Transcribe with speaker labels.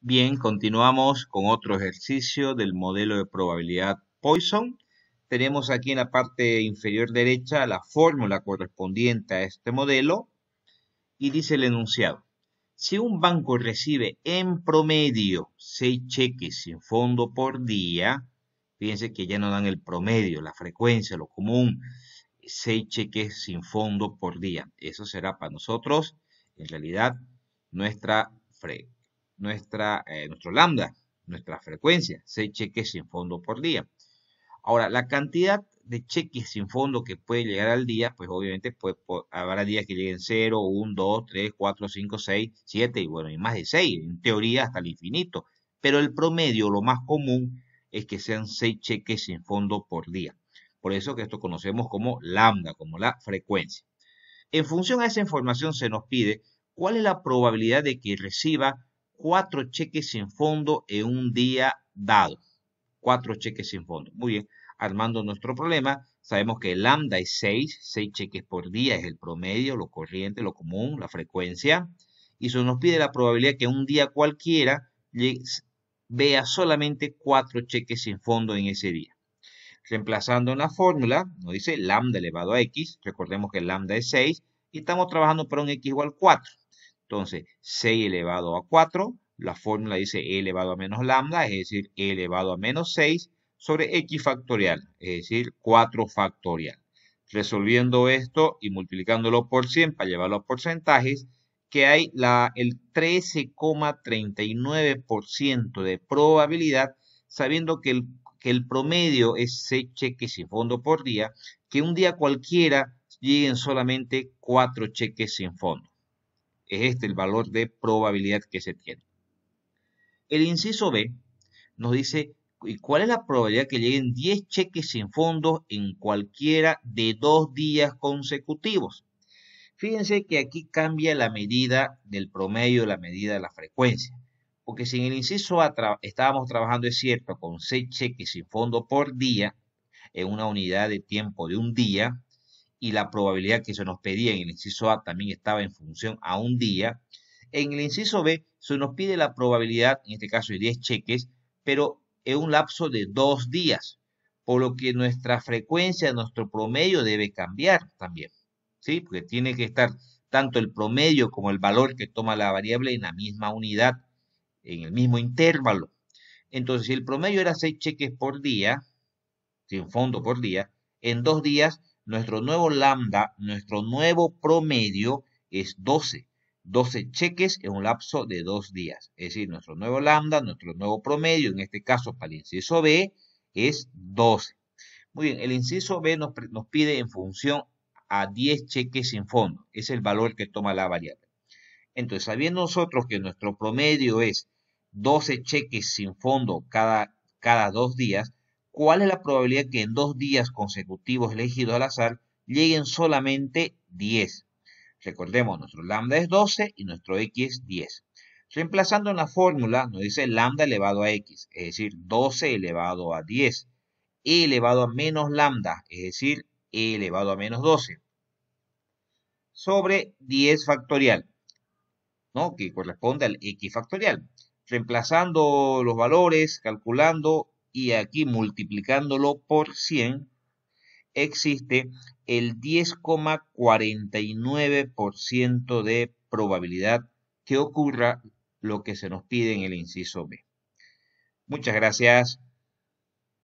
Speaker 1: Bien, continuamos con otro ejercicio del modelo de probabilidad Poisson. Tenemos aquí en la parte inferior derecha la fórmula correspondiente a este modelo y dice el enunciado. Si un banco recibe en promedio 6 cheques sin fondo por día, fíjense que ya no dan el promedio, la frecuencia, lo común, 6 cheques sin fondo por día. Eso será para nosotros, en realidad, nuestra frecuencia nuestro lambda, nuestra frecuencia, 6 cheques sin fondo por día. Ahora, la cantidad de cheques sin fondo que puede llegar al día, pues obviamente habrá días que lleguen 0, 1, 2, 3, 4, 5, 6, 7 y bueno, y más de 6, en teoría hasta el infinito. Pero el promedio, lo más común, es que sean 6 cheques sin fondo por día. Por eso que esto conocemos como lambda, como la frecuencia. En función a esa información se nos pide cuál es la probabilidad de que reciba 4 cheques sin fondo en un día dado. 4 cheques sin fondo. Muy bien, armando nuestro problema, sabemos que el lambda es 6 cheques por día es el promedio, lo corriente, lo común, la frecuencia. Y se nos pide la probabilidad que un día cualquiera vea solamente 4 cheques sin fondo en ese día. Reemplazando en la fórmula, nos dice lambda elevado a x, recordemos que el lambda es 6, y estamos trabajando para un x igual 4. Entonces, 6 elevado a 4, la fórmula dice e elevado a menos lambda, es decir, e elevado a menos 6 sobre x factorial, es decir, 4 factorial. Resolviendo esto y multiplicándolo por 100 para llevarlo a porcentajes, que hay el 13,39% de probabilidad, sabiendo que el promedio es 6 cheques sin fondo por día, que un día cualquiera lleguen solamente 4 cheques sin fondo. Es este el valor de probabilidad que se tiene. El inciso B nos dice, ¿y cuál es la probabilidad que lleguen 10 cheques sin fondo en cualquiera de 2 días consecutivos? Fíjense que aquí cambia la medida del promedio, la medida de la frecuencia. Porque si en el inciso A estábamos trabajando, es cierto, con 6 cheques sin fondo por día, en una unidad de tiempo de un día, y la probabilidad que se nos pedía en el inciso A también estaba en función a un día, en el inciso B se nos pide la probabilidad, en este caso de 10 cheques, pero en un lapso de 2 días, por lo que nuestra frecuencia, nuestro promedio debe cambiar también, ¿sí? Porque tiene que estar tanto el promedio como el valor que toma la variable en la misma unidad, en el mismo intervalo. Entonces, si el promedio era 6 cheques por día, sin fondo por día, en 2 días nuestro nuevo lambda, nuestro nuevo promedio es 12. 12 cheques en un lapso de 2 días. Es decir, nuestro nuevo lambda, nuestro nuevo promedio, en este caso para el inciso B, es 12. Muy bien, el inciso B nos pide en función a 10 cheques sin fondo. Es el valor que toma la variable. Entonces, sabiendo nosotros que nuestro promedio es 12 cheques sin fondo cada 2 días, ¿cuál es la probabilidad que en 2 días consecutivos elegidos al azar lleguen solamente 10? Recordemos, nuestro lambda es 12 y nuestro x es 10. Reemplazando en la fórmula, nos dice lambda elevado a x, es decir, 12 elevado a 10. E elevado a menos lambda, es decir, e elevado a menos 12. Sobre 10 factorial, ¿no? Que corresponde al x factorial. Reemplazando los valores, calculando y aquí multiplicándolo por 100, existe el 10,49% de probabilidad que ocurra lo que se nos pide en el inciso B. Muchas gracias.